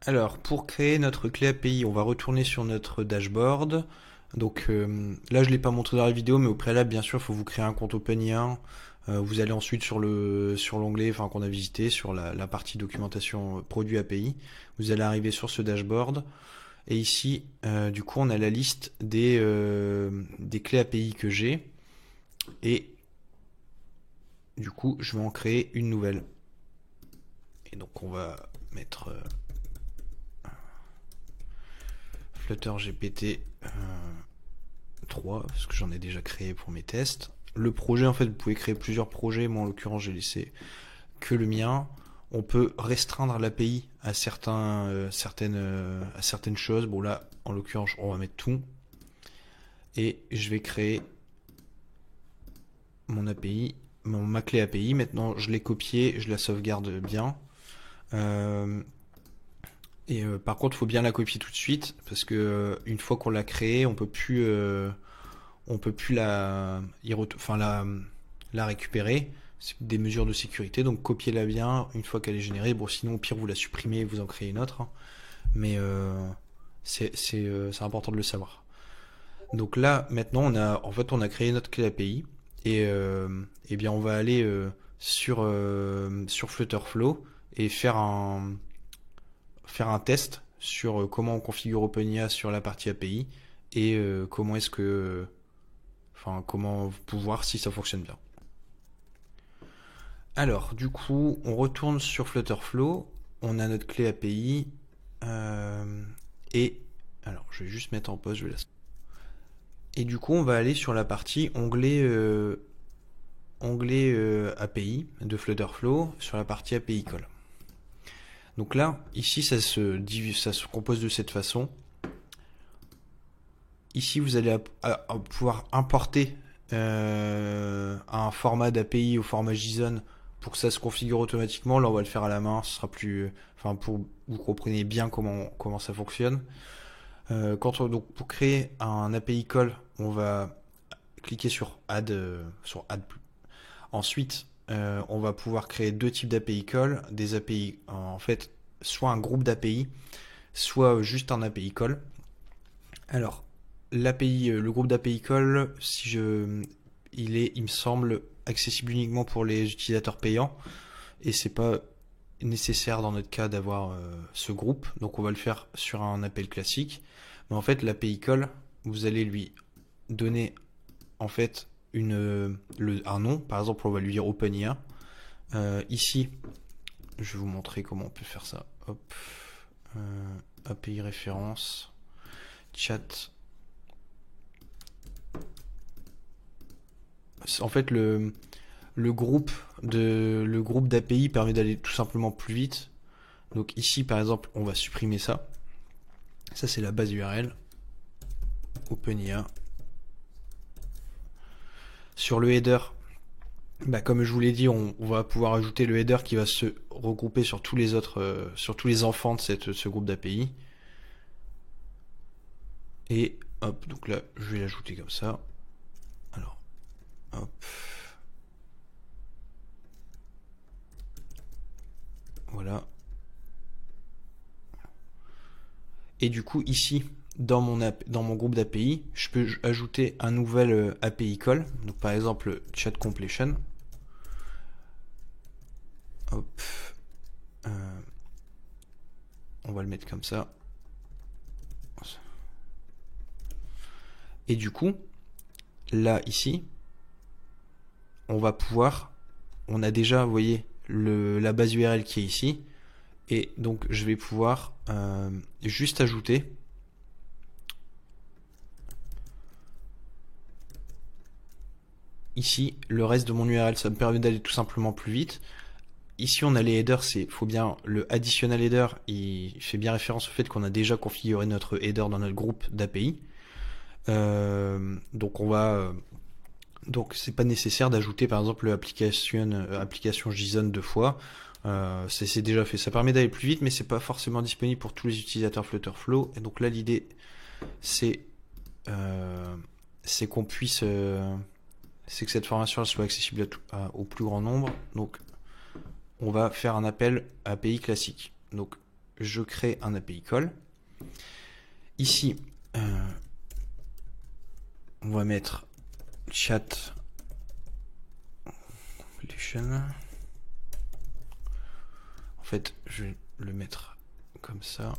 Alors, pour créer notre clé API, on va retourner sur notre dashboard. Donc là, je ne l'ai pas montré dans la vidéo, mais au préalable, bien sûr, il faut vous créer un compte OpenIA. Vous allez ensuite sur l'onglet qu'on a visité, sur la partie documentation produit API. Vous allez arriver sur ce dashboard. Et ici, du coup, on a la liste des clés API que j'ai. Et du coup, je vais en créer une nouvelle. Et donc, on va mettre Flutter GPT 3, parce que j'en ai déjà créé pour mes tests. Le projet, en fait, vous pouvez créer plusieurs projets. Moi, en l'occurrence, j'ai laissé que le mien. On peut restreindre l'API à certaines choses. Bon, là, en l'occurrence, on va mettre tout. Et je vais créer mon API, ma clé API. Maintenant, je l'ai copiée, je la sauvegarde bien. Par contre, il faut bien la copier tout de suite parce que une fois qu'on l'a créée, on peut plus la récupérer. C'est des mesures de sécurité, donc copiez-la bien une fois qu'elle est générée. Bon, sinon, au pire, vous la supprimez et vous en créez une autre, hein. Mais c'est important de le savoir. Donc là, maintenant, on a créé notre clé API et bien, on va aller sur Flutterflow et faire un test sur comment on configure OpenIA sur la partie API et comment pouvoir si ça fonctionne bien. Alors, du coup, on retourne sur Flutterflow, on a notre clé API et alors, je vais juste mettre en pause, je vais la... Et du coup, on va aller sur la partie onglet API de Flutterflow sur la partie API Call. Donc là, ici, ça se compose de cette façon. Ici, vous allez pouvoir importer un format d'API au format JSON pour que ça se configure automatiquement. Là, on va le faire à la main. Ce sera plus, pour que vous compreniez bien comment ça fonctionne. Donc pour créer un API call, on va cliquer sur Add. Ensuite, on va pouvoir créer deux types d'API call. Des API, en fait, soit un groupe d'API, soit juste un API call. Alors, le groupe d'API call, il me semble, accessible uniquement pour les utilisateurs payants et c'est pas nécessaire dans notre cas d'avoir ce groupe. Donc, on va le faire sur un appel classique. Mais en fait, l'API call, vous allez lui donner en fait un nom. Par exemple, on va lui dire OpenIA. Ici, je vais vous montrer comment on peut faire ça. Hop. API référence, chat. En fait, le groupe d'API permet d'aller tout simplement plus vite. Donc ici, par exemple, on va supprimer ça. Ça, c'est la base URL. OpenIA. Sur le header, comme je vous l'ai dit, on va pouvoir ajouter le header qui va se regrouper sur tous les autres, sur tous les enfants de ce groupe d'API. Et hop, donc là, je vais l'ajouter comme ça. Alors, hop. Voilà. Et du coup, ici, dans mon groupe d'API, je peux ajouter un nouvel API call. Donc par exemple, chat completion. Hop. On va le mettre comme ça. Et du coup, là, ici, on a déjà, vous voyez, la base URL qui est ici. Et donc, je vais pouvoir juste ajouter ici le reste de mon URL. Ça me permet d'aller tout simplement plus vite. Ici, on a les headers, faut bien le additional header, il fait bien référence au fait qu'on a déjà configuré notre header dans notre groupe d'API. Donc c'est pas nécessaire d'ajouter par exemple l'application JSON deux fois. C'est déjà fait. Ça permet d'aller plus vite, mais c'est pas forcément disponible pour tous les utilisateurs Flutterflow. Et donc là, l'idée, c'est qu'on puisse, c'est que cette formation soit accessible au plus grand nombre. Donc, on va faire un appel API classique. Donc, je crée un API call. Ici, on va mettre chat completion. En fait, je vais le mettre comme ça.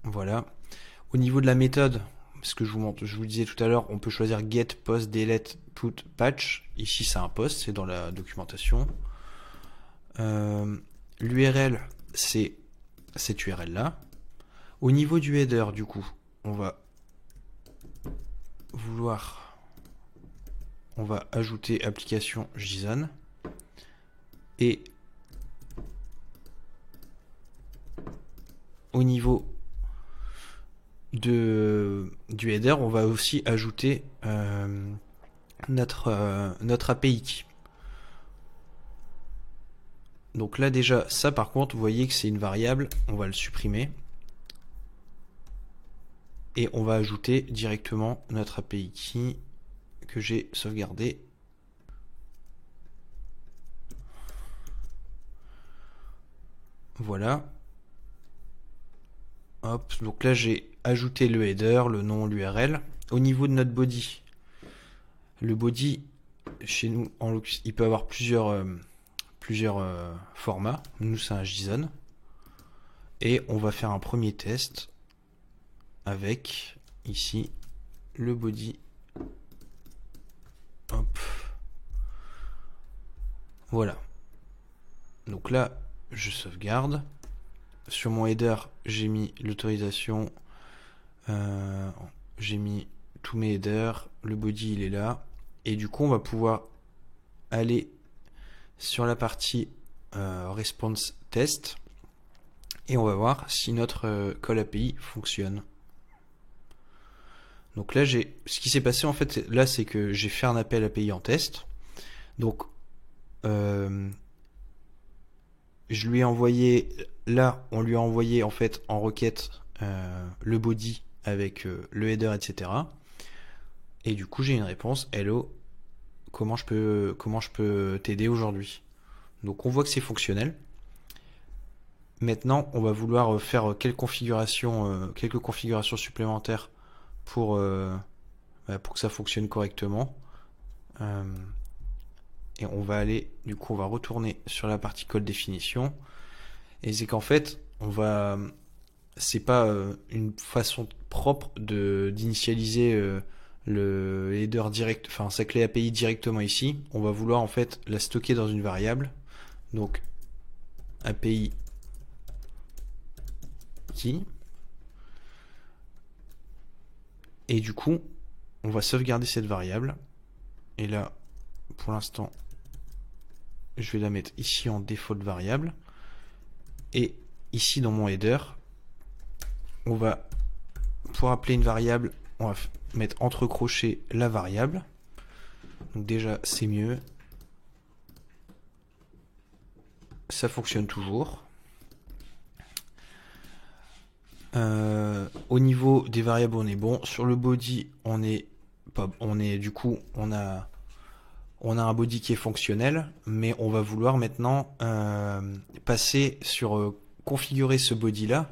Voilà. Au niveau de la méthode, ce que je vous disais tout à l'heure, on peut choisir get, post, delete, put, patch. Ici, c'est un post, c'est dans la documentation. L'URL, c'est cette URL là. Au niveau du header, du coup, on va ajouter application JSON et au niveau du header, on va aussi ajouter notre API key. Donc là déjà, ça par contre, vous voyez que c'est une variable, on va le supprimer. Et on va ajouter directement notre API key que j'ai sauvegardé. Voilà. Hop, donc là j'ai ajouté le header, le nom, l'URL. Au niveau de notre body, le body, chez nous, il peut avoir plusieurs formats. Nous, c'est un JSON. Et on va faire un premier test avec, ici, le body. Hop. Voilà. Donc là, je sauvegarde. Sur mon header, j'ai mis l'autorisation. J'ai mis tous mes headers. Le body, il est là. Et du coup, on va pouvoir aller sur la partie response test. Et on va voir si notre call API fonctionne. Donc là, ce qui s'est passé en fait, là, c'est que j'ai fait un appel API en test. Donc, je lui ai envoyé, là, on lui a envoyé en fait en requête le body avec le header, etc. Et du coup, j'ai une réponse, hello, comment je peux t'aider aujourd'hui? Donc, on voit que c'est fonctionnel. Maintenant, on va vouloir faire quelques configurations supplémentaires pour que ça fonctionne correctement. Et on va aller, du coup, on va retourner sur la partie code définition. Et c'est qu'en fait, c'est pas une façon propre d'initialiser le header direct, enfin sa clé API directement ici. On va vouloir en fait la stocker dans une variable. Donc API key. Et du coup, on va sauvegarder cette variable. Et là, pour l'instant, je vais la mettre ici en default variable. Et ici dans mon header, on va, pour appeler une variable, on va mettre entre crochets la variable. Donc déjà, c'est mieux. Ça fonctionne toujours. Au niveau des variables, on est bon. Sur le body, on a un body qui est fonctionnel, mais on va vouloir maintenant passer sur configurer ce body là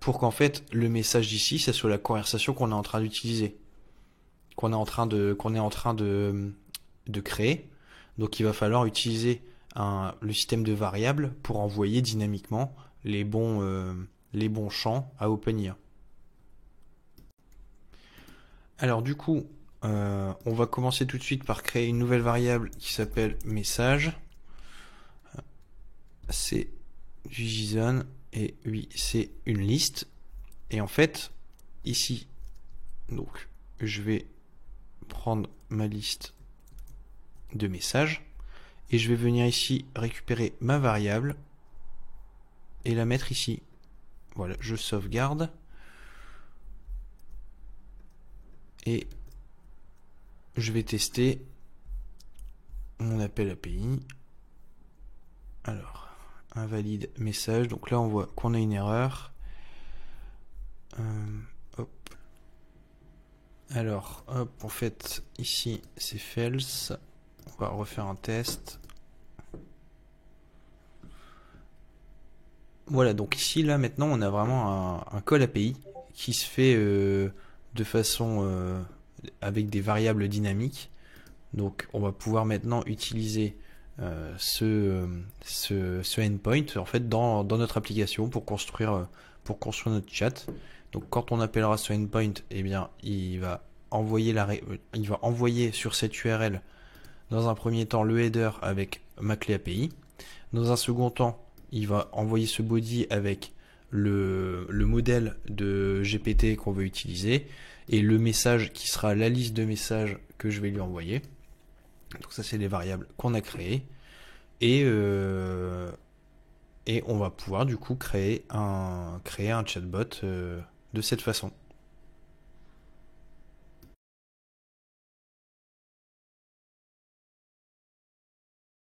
pour qu'en fait le message d'ici, ça soit la conversation qu'on est en train d'utiliser, qu'on est en train de créer. Donc il va falloir utiliser le système de variables pour envoyer dynamiquement les bons champs à OpenIA. Alors du coup, on va commencer tout de suite par créer une nouvelle variable qui s'appelle message. C'est du JSON et oui, c'est une liste. Et en fait, ici, donc, je vais prendre ma liste de messages et je vais venir ici récupérer ma variable et la mettre ici. Voilà, je sauvegarde et je vais tester mon appel API. Alors, invalide message. Donc là, on voit qu'on a une erreur. Hop. Alors, hop, en fait, ici, c'est false. On va refaire un test. Voilà, donc ici, là, maintenant, on a vraiment un call API qui se fait de façon avec des variables dynamiques. Donc, on va pouvoir maintenant utiliser ce endpoint en fait dans notre application pour construire notre chat. Donc, quand on appellera ce endpoint, eh bien, il va envoyer sur cette URL dans un premier temps le header avec ma clé API. Dans un second temps, il va envoyer ce body avec le modèle de GPT qu'on veut utiliser et le message qui sera la liste de messages que je vais lui envoyer. Donc ça, c'est les variables qu'on a créées. Et on va pouvoir du coup créer un chatbot de cette façon.